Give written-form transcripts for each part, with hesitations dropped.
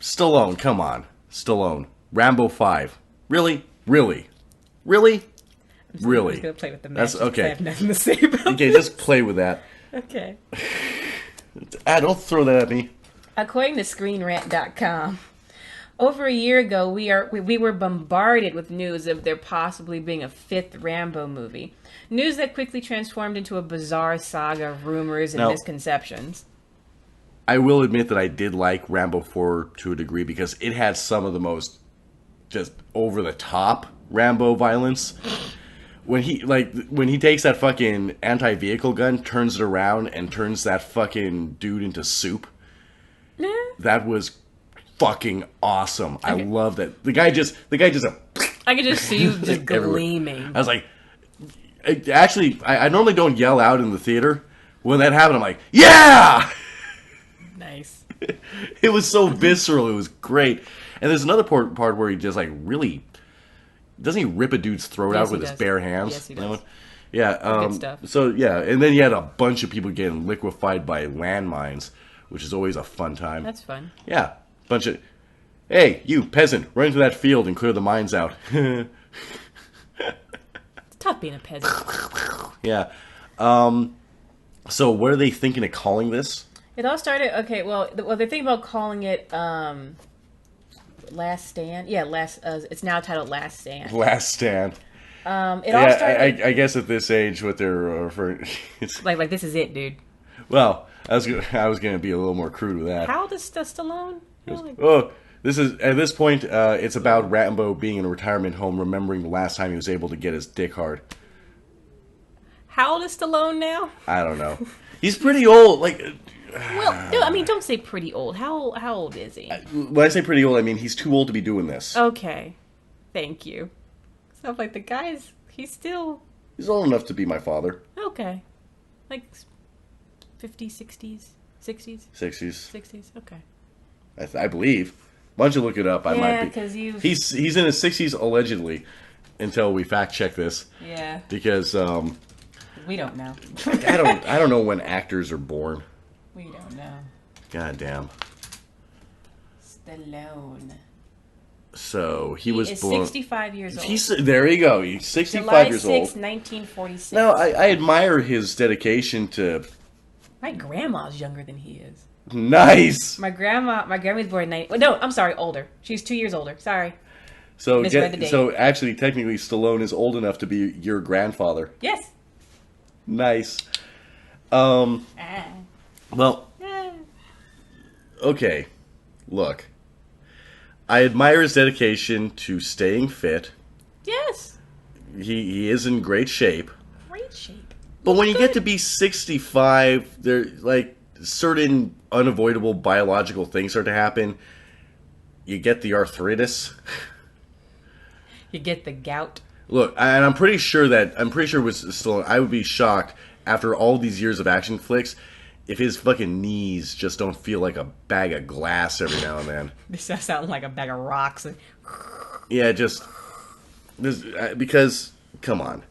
Stallone, come on. Stallone. Rambo 5. Really? Really? Really? I'm just gonna play with the matches. That's okay. I have nothing to say about Okay, this. just play with that. Okay. Don't throw that at me. According to ScreenRant.com, over a year ago, we were bombarded with news of there possibly being a fifth Rambo movie. News that quickly transformed into a bizarre saga of rumors and misconceptions. I will admit that I did like Rambo 4 to a degree because it had some of the most just over-the-top Rambo violence. When he takes that fucking anti-vehicle gun, turns it around, and turns that fucking dude into soup. Yeah. That was fucking awesome. Okay. I love that. The guy just I could just see you just gleaming. I was like, I normally don't yell out in the theater. When that happened, I'm like, yeah! Nice. It was so visceral. It was great. And there's another part where he just like really... Doesn't he rip a dude's throat out with his bare hands? Yes, he does. Yeah. Good stuff. So, yeah. And then you had a bunch of people getting liquefied by landmines, which is always a fun time. That's fun. Yeah. Bunch of... Hey, you, peasant, run into that field and clear the mines out. It's tough being a peasant. Yeah. So what are they thinking of calling this? It all started... Okay, well, they're thinking about calling it... Last Stand? Yeah, it's now titled Last Stand. Last Stand. All started... I guess at this age, what they're referring... It's like this is it, dude. Well, I was going to be a little more crude with that. How old is Stallone? At this point, it's about Rambo being in a retirement home, remembering the last time he was able to get his dick hard. How old is Stallone now? I don't know. He's pretty old. Like... Well, no, I mean, don't say pretty old. How old is he? When I say pretty old, I mean he's too old to be doing this. Okay. Thank you. So, like, the guy's... He's old enough to be my father. Okay. Like, 50s, 60s? 60s? 60s. 60s, okay. I believe. Why don't you look it up? I might be. Because He's in his 60s, allegedly, until we fact-check this. Yeah. Because, we don't know. I don't know when actors are born. We don't know. God damn. Stallone. So he was is born 65 years old. There you go. He's 65 July years 6, old. 1946. Now I admire his dedication to. My grandma's younger than he is. Nice. My grandma's born in no, I'm sorry, older. She's 2 years older. Sorry. So actually, technically, Stallone is old enough to be your grandfather. Yes. Nice. Well, okay, look. I admire his dedication to staying fit. Yes. He is in great shape. Great shape. But when you get to be 65, there like certain unavoidable biological things start to happen. You get the arthritis. You get the gout. Look, and I'm pretty sure with Stallone, I would be shocked after all these years of action flicks if his fucking knees just don't feel like a bag of glass every now and then. This sounds like a bag of rocks. Yeah, because come on,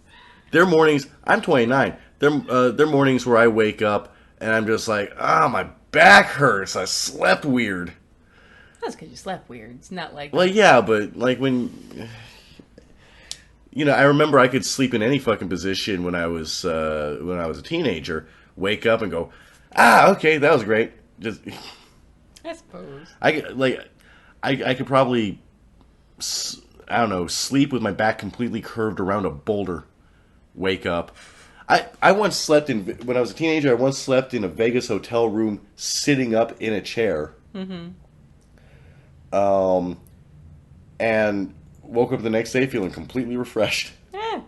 there are mornings. I'm 29. There are mornings where I wake up and I'm just like, my back hurts. I slept weird. That's because you slept weird. It's not like. Well, yeah, but like when. I remember I could sleep in any fucking position when I was a teenager. Wake up and go, okay, that was great. Just, I suppose. I could probably, I don't know, sleep with my back completely curved around a boulder. Wake up. I once slept when I was a teenager. I once slept in a Vegas hotel room, sitting up in a chair. Mm-hmm. And woke up the next day feeling completely refreshed. Yeah.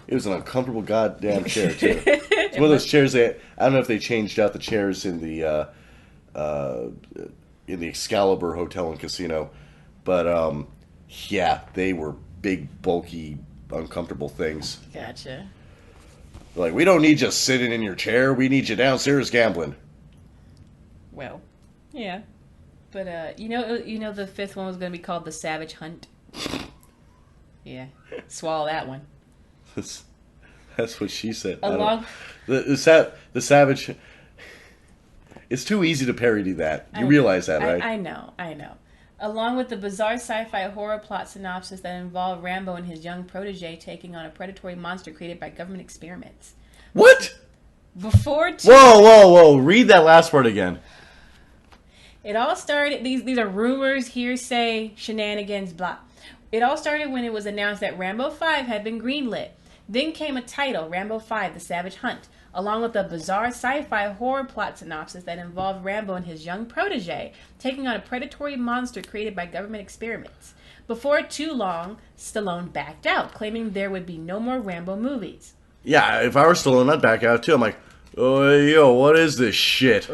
It was an uncomfortable goddamn chair too. It's one of those chairs I don't know if they changed out the chairs in the Excalibur Hotel and Casino, but yeah, they were big, bulky, uncomfortable things. Gotcha. Like, we don't need you sitting in your chair. We need you downstairs gambling. Well, yeah, but you know, the fifth one was going to be called The Savage Hunt. Yeah, swallow that one. That's what she said. The Savage. It's too easy to parody that. You realize that, right? I know. Along with the bizarre sci-fi horror plot synopsis that involved Rambo and his young protege taking on a predatory monster created by government experiments. What? Before Whoa. Read that last part again. It all started, these are rumors, hearsay, shenanigans, blah. It all started when it was announced that Rambo 5 had been greenlit. Then came a title, Rambo 5, The Savage Hunt, along with a bizarre sci-fi horror plot synopsis that involved Rambo and his young protege taking on a predatory monster created by government experiments. Before too long, Stallone backed out, claiming there would be no more Rambo movies. Yeah, if I were Stallone, I'd back out too. I'm like, oh, yo, what is this shit?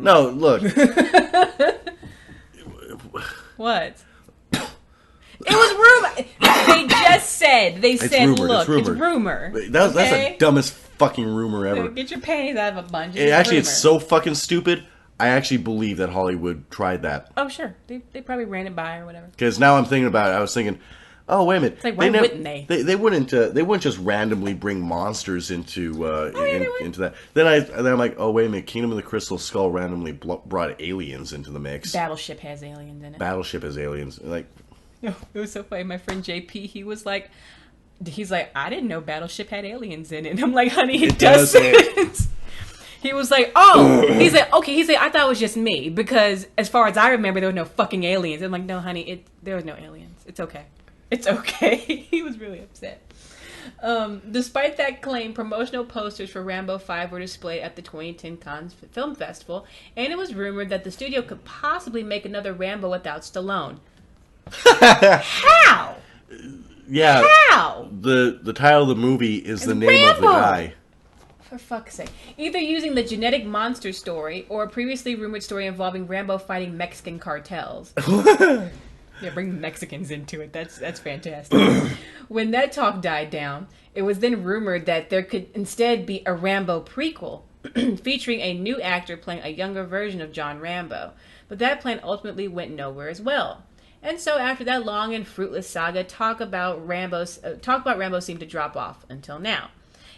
No, look. What? It was rumor. They just said. They said, rumored. "Look, it's rumor." That's the dumbest fucking rumor ever. Get your panties out of a bunch. It's so fucking stupid. I actually believe that Hollywood tried that. Oh sure, they probably ran it by or whatever. Because now I'm thinking about it. I was thinking, oh wait a minute. It's like, why wouldn't they? They wouldn't. They wouldn't just randomly bring monsters into into that. Then I'm like, oh wait a minute. Kingdom of the Crystal Skull randomly brought aliens into the mix. Battleship has aliens in it. Battleship has aliens. Like. No, it was so funny. My friend JP, he's like, I didn't know Battleship had aliens in it. And I'm like, honey, it doesn't. He was like, oh, he's like, okay. He's like, I thought it was just me because as far as I remember, there were no fucking aliens. I'm like, no, honey, there was no aliens. It's okay. It's okay. He was really upset. Despite that claim, promotional posters for Rambo 5 were displayed at the 2010 Cannes Film Festival, and it was rumored that the studio could possibly make another Rambo without Stallone. How? Yeah. How? The title of the movie is the name Rambo. of the guy. For fuck's sake. Either using the genetic monster story or a previously rumored story involving Rambo fighting Mexican cartels. Yeah, bring Mexicans into it. That's fantastic. When that talk died down, it was then rumored that there could instead be a Rambo prequel featuring a new actor playing a younger version of John Rambo. But that plan ultimately went nowhere as well. And so after that long and fruitless saga, talk about Rambo seemed to drop off until now.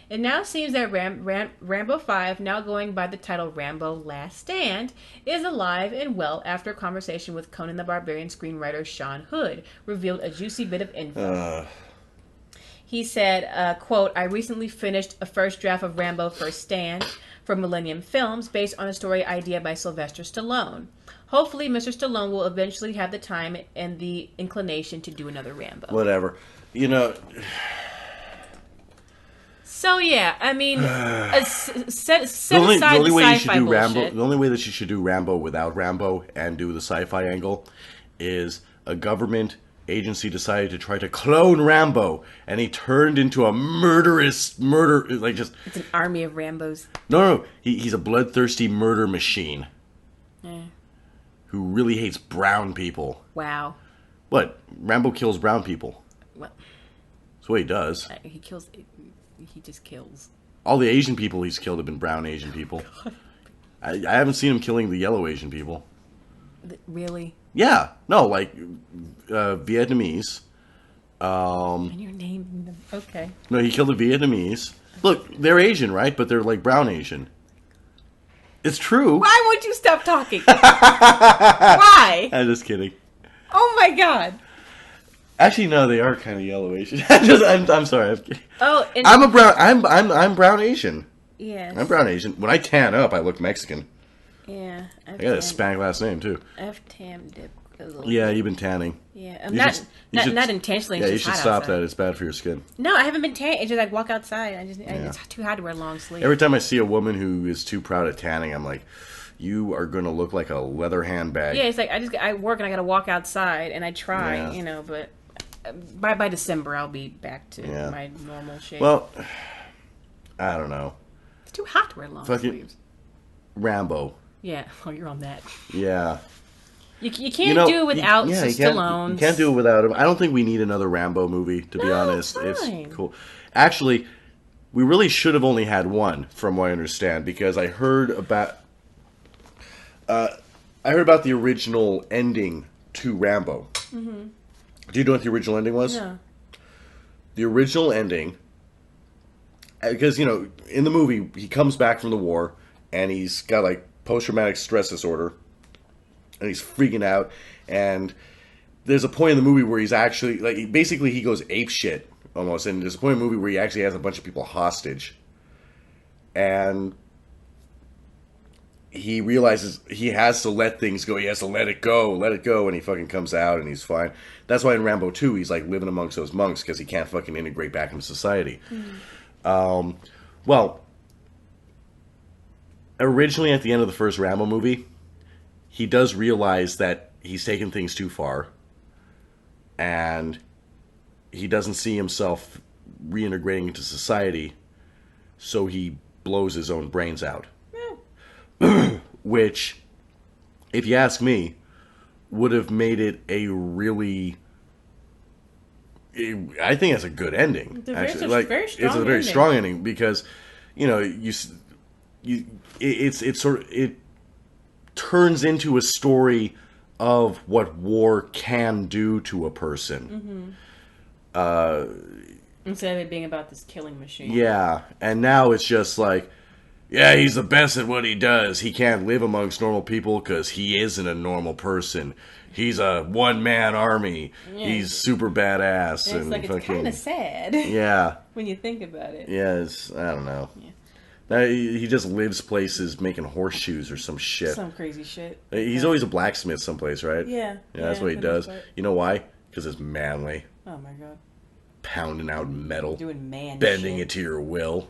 It now seems that Rambo 5, now going by the title Rambo Last Stand, is alive and well after a conversation with Conan the Barbarian screenwriter Sean Hood revealed a juicy bit of info. He said, quote, I recently finished a first draft of Rambo First Stand for Millennium Films based on a story idea by Sylvester Stallone. Hopefully, Mr. Stallone will eventually have the time and the inclination to do another Rambo. Whatever. You know. So, yeah, I mean, set aside the only way you should sci-fi do bullshit. Rambo, the only way that you should do Rambo without Rambo and do the sci-fi angle is a government agency decided to try to clone Rambo, and he turned into a murderous like just. It's an army of Rambos. No. He's a bloodthirsty murder machine. Who really hates brown people. Wow. What? Rambo kills brown people. Well, that's what he does. He just kills. All the Asian people he's killed have been brown Asian people. I haven't seen him killing the yellow Asian people. Really? Yeah. No, like Vietnamese. And you're naming them. Okay. No, he killed the Vietnamese. Look, they're Asian, right? But they're like brown Asian. It's true. Why won't you stop talking? Why? I'm just kidding. Oh my god. Actually, no, they are kind of yellow Asian. I'm sorry. I'm kidding. Oh, I'm brown Asian. Yes. I'm brown Asian. When I tan up, I look Mexican. Yeah. I got a Hispanic last name too. I've tan dipped a little. Yeah, you've been tanning. Yeah, not intentionally. Yeah, it's you just should hot stop outside. that. It's bad for your skin. No, I haven't been tanning. It's just like walk outside. It's too hot to wear long sleeves. Every time I see a woman who is too proud of tanning, I'm like, you are gonna look like a leather handbag. Yeah, it's like I work and I gotta walk outside and I try, but by December I'll be back to my normal shape. Well, I don't know. It's too hot to wear long sleeves. Rambo. Yeah, you're on that. Yeah. You can't do it without Stallone. You can't do it without him. I don't think we need another Rambo movie, to be honest. It's cool. Actually, we really should have only had one, from what I understand, because I heard about the original ending to Rambo. Mm-hmm. Do you know what the original ending was? No. The original ending, because, in the movie, he comes back from the war, and he's got, like, post-traumatic stress disorder. and he's freaking out. And there's a point in the movie where he's actually like, basically he goes ape shit almost. And there's a point in the movie where he actually has a bunch of people hostage, and he realizes he has to let things go. He has to let it go, and he fucking comes out and he's fine. That's why in Rambo 2 he's like living amongst those monks because he can't fucking integrate back into society. Well, originally at the end of the first Rambo movie, he does realize that he's taken things too far, and he doesn't see himself reintegrating into society, so he blows his own brains out. Which, if you ask me, would have made it a really... I think it's a good ending. It's a very strong it's a very ending. strong ending because, you know, it turns into a story of what war can do to a person. Instead of it being about this killing machine. Yeah, and now it's just like, yeah, he's the best at what he does. He can't live amongst normal people because he isn't a normal person. He's a one-man army. Yeah. He's super badass. And it's like, it's kind of sad. Yeah. When you think about it. Yeah, I don't know. Yeah. He just lives places making horseshoes or some shit. Some crazy shit. He's always a blacksmith someplace, right? Yeah. Yeah, that's what he does. You know why? Because it's manly. Oh my god. Pounding out metal. Doing man Bending shit. it to your will.